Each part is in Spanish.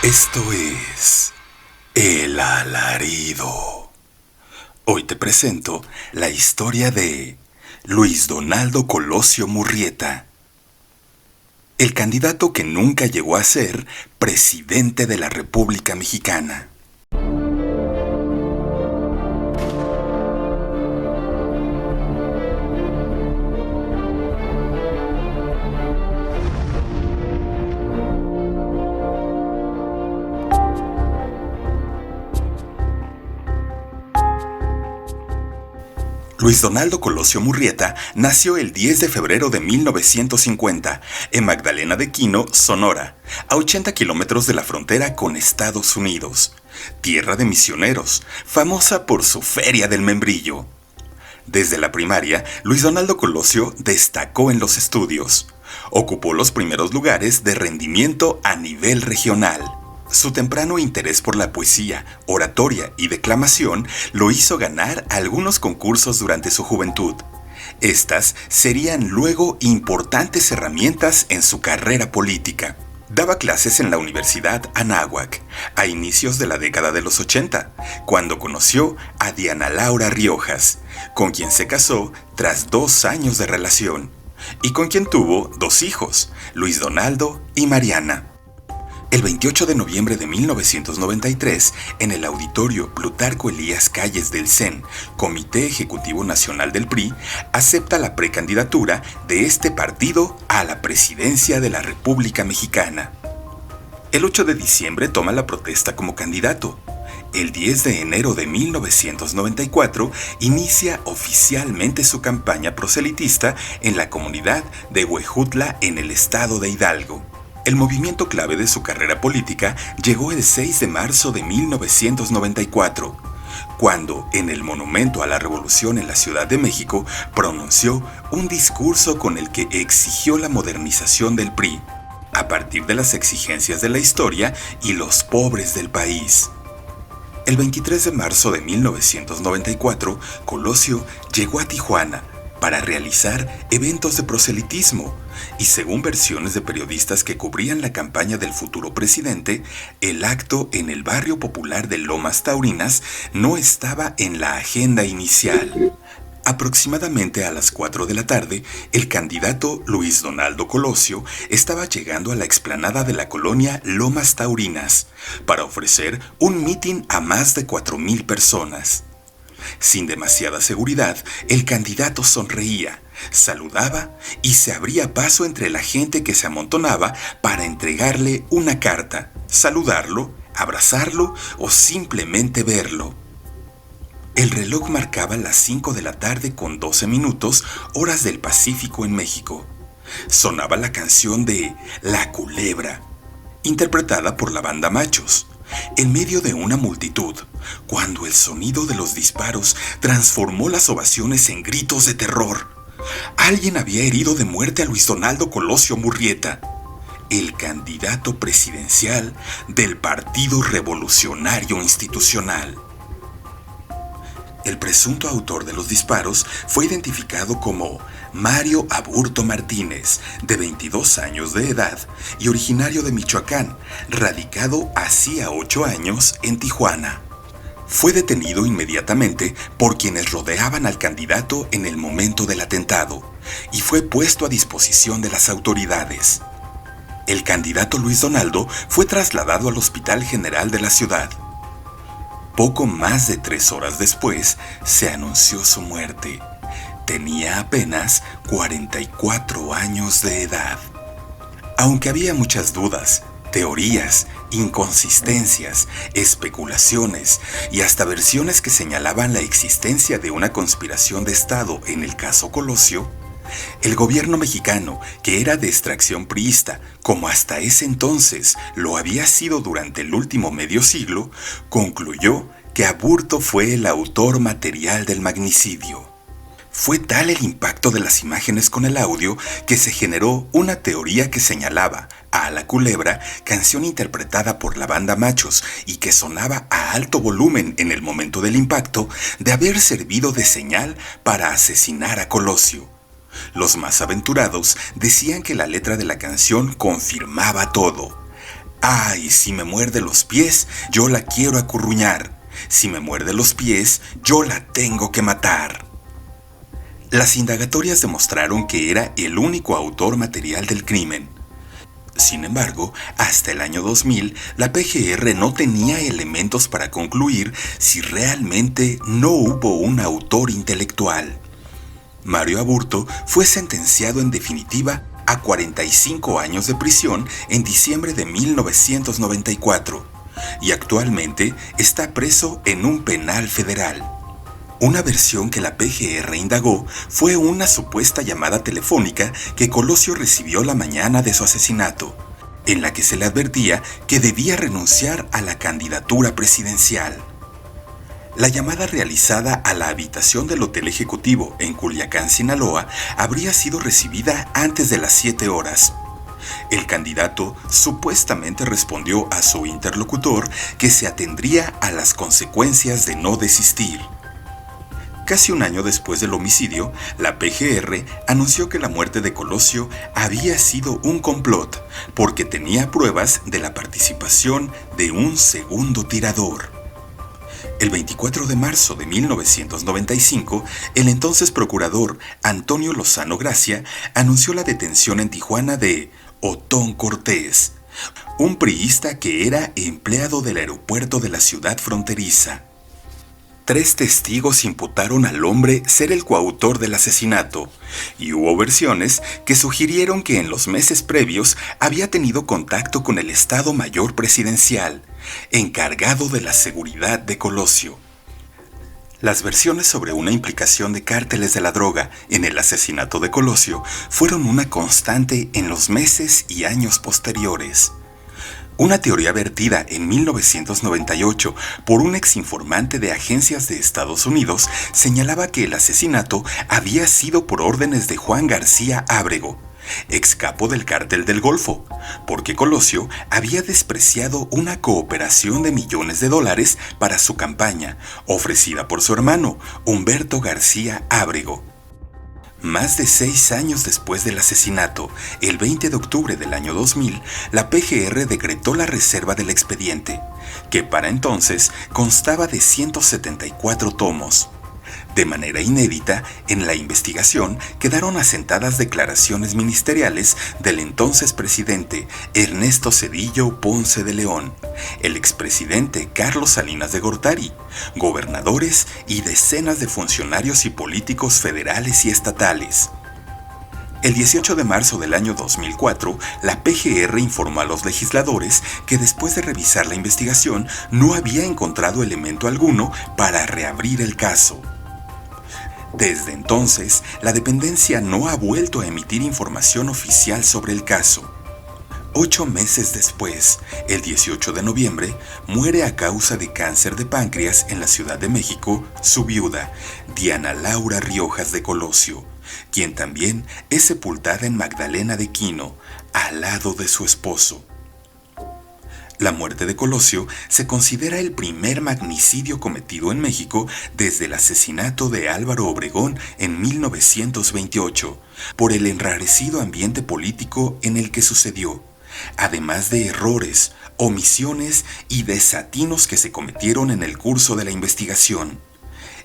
Esto es El Alarido. Hoy te presento la historia de Luis Donaldo Colosio Murrieta, el candidato que nunca llegó a ser presidente de la República Mexicana. Luis Donaldo Colosio Murrieta nació el 10 de febrero de 1950 en Magdalena de Quino, Sonora, a 80 kilómetros de la frontera con Estados Unidos, tierra de misioneros, famosa por su Feria del Membrillo. Desde la primaria, Luis Donaldo Colosio destacó en los estudios. Ocupó los primeros lugares de rendimiento a nivel regional. Su temprano interés por la poesía, oratoria y declamación lo hizo ganar algunos concursos durante su juventud. Estas serían luego importantes herramientas en su carrera política. Daba clases en la Universidad Anáhuac a inicios de la década de los 80, cuando conoció a Diana Laura Riojas, con quien se casó tras 2 años de relación, y con quien tuvo 2 hijos, Luis Donaldo y Mariana. El 28 de noviembre de 1993, en el auditorio Plutarco Elías Calles del CEN, Comité Ejecutivo Nacional del PRI, acepta la precandidatura de este partido a la presidencia de la República Mexicana. El 8 de diciembre toma la protesta como candidato. El 10 de enero de 1994 inicia oficialmente su campaña proselitista en la comunidad de Huejutla, en el estado de Hidalgo. El movimiento clave de su carrera política llegó el 6 de marzo de 1994, cuando, en el Monumento a la Revolución en la Ciudad de México, pronunció un discurso con el que exigió la modernización del PRI, a partir de las exigencias de la historia y los pobres del país. El 23 de marzo de 1994, Colosio llegó a Tijuana para realizar eventos de proselitismo, y según versiones de periodistas que cubrían la campaña del futuro presidente, el acto en el barrio popular de Lomas Taurinas no estaba en la agenda inicial. Aproximadamente a las 4 de la tarde, el candidato Luis Donaldo Colosio estaba llegando a la explanada de la colonia Lomas Taurinas para ofrecer un mitin a más de 4,000 personas. Sin demasiada seguridad, el candidato sonreía, saludaba y se abría paso entre la gente que se amontonaba para entregarle una carta, saludarlo, abrazarlo o simplemente verlo. El reloj marcaba las 5 de la tarde con 12 minutos, horas del Pacífico en México. Sonaba la canción de La Culebra, interpretada por la banda Machos, en medio de una multitud, cuando el sonido de los disparos transformó las ovaciones en gritos de terror. Alguien había herido de muerte a Luis Donaldo Colosio Murrieta, el candidato presidencial del Partido Revolucionario Institucional. El presunto autor de los disparos fue identificado como Mario Aburto Martínez, de 22 años de edad y originario de Michoacán, radicado hacía 8 años en Tijuana. Fue detenido inmediatamente por quienes rodeaban al candidato en el momento del atentado y fue puesto a disposición de las autoridades. El candidato Luis Donaldo fue trasladado al Hospital General de la ciudad. Poco más de 3 horas después, se anunció su muerte. Tenía apenas 44 años de edad. Aunque había muchas dudas, teorías, inconsistencias, especulaciones y hasta versiones que señalaban la existencia de una conspiración de Estado en el caso Colosio, el gobierno mexicano, que era de extracción priista, como hasta ese entonces lo había sido durante el último medio siglo, concluyó que Aburto fue el autor material del magnicidio. Fue tal el impacto de las imágenes con el audio que se generó una teoría que señalaba a La Culebra, canción interpretada por la banda Machos y que sonaba a alto volumen en el momento del impacto, de haber servido de señal para asesinar a Colosio. Los más aventurados decían que la letra de la canción confirmaba todo. Ay, si me muerde los pies, yo la quiero acurruñar. Si me muerde los pies, yo la tengo que matar. Las indagatorias demostraron que era el único autor material del crimen. Sin embargo, hasta el año 2000, la PGR no tenía elementos para concluir si realmente no hubo un autor intelectual. Mario Aburto fue sentenciado en definitiva a 45 años de prisión en diciembre de 1994 y actualmente está preso en un penal federal. Una versión que la PGR indagó fue una supuesta llamada telefónica que Colosio recibió la mañana de su asesinato, en la que se le advertía que debía renunciar a la candidatura presidencial. La llamada realizada a la habitación del Hotel Ejecutivo en Culiacán, Sinaloa, habría sido recibida antes de las 7 horas. El candidato supuestamente respondió a su interlocutor que se atendría a las consecuencias de no desistir. Casi un año después del homicidio, la PGR anunció que la muerte de Colosio había sido un complot porque tenía pruebas de la participación de un segundo tirador. El 24 de marzo de 1995, el entonces procurador Antonio Lozano Gracia anunció la detención en Tijuana de Otón Cortés, un priista que era empleado del aeropuerto de la ciudad fronteriza. 3 testigos imputaron al hombre ser el coautor del asesinato, y hubo versiones que sugirieron que en los meses previos había tenido contacto con el Estado Mayor Presidencial, encargado de la seguridad de Colosio. Las versiones sobre una implicación de cárteles de la droga en el asesinato de Colosio fueron una constante en los meses y años posteriores. Una teoría vertida en 1998 por un exinformante de agencias de Estados Unidos señalaba que el asesinato había sido por órdenes de Juan García Ábrego, ex capo del Cártel del Golfo, porque Colosio había despreciado una cooperación de millones de dólares para su campaña, ofrecida por su hermano, Humberto García Ábrego. Más de 6 años después del asesinato, el 20 de octubre del año 2000, la PGR decretó la reserva del expediente, que para entonces constaba de 174 tomos. De manera inédita, en la investigación quedaron asentadas declaraciones ministeriales del entonces presidente Ernesto Zedillo Ponce de León, el expresidente Carlos Salinas de Gortari, gobernadores y decenas de funcionarios y políticos federales y estatales. El 18 de marzo del año 2004, la PGR informó a los legisladores que después de revisar la investigación no había encontrado elemento alguno para reabrir el caso. Desde entonces, la dependencia no ha vuelto a emitir información oficial sobre el caso. 8 meses después, el 18 de noviembre, muere a causa de cáncer de páncreas en la Ciudad de México su viuda, Diana Laura Riojas de Colosio, quien también es sepultada en Magdalena de Quino, al lado de su esposo. La muerte de Colosio se considera el primer magnicidio cometido en México desde el asesinato de Álvaro Obregón en 1928, por el enrarecido ambiente político en el que sucedió, además de errores, omisiones y desatinos que se cometieron en el curso de la investigación.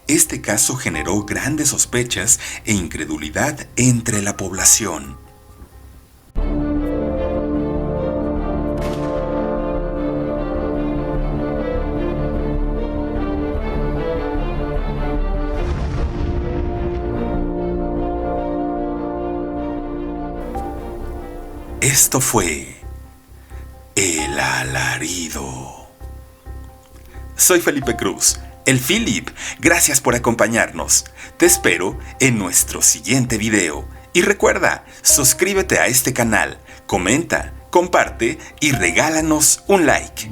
Este caso generó grandes sospechas e incredulidad entre la población. Esto fue El Alarido. Soy Felipe Cruz, el Philip. Gracias por acompañarnos. Te espero en nuestro siguiente video. Y recuerda, suscríbete a este canal, comenta, comparte y regálanos un like.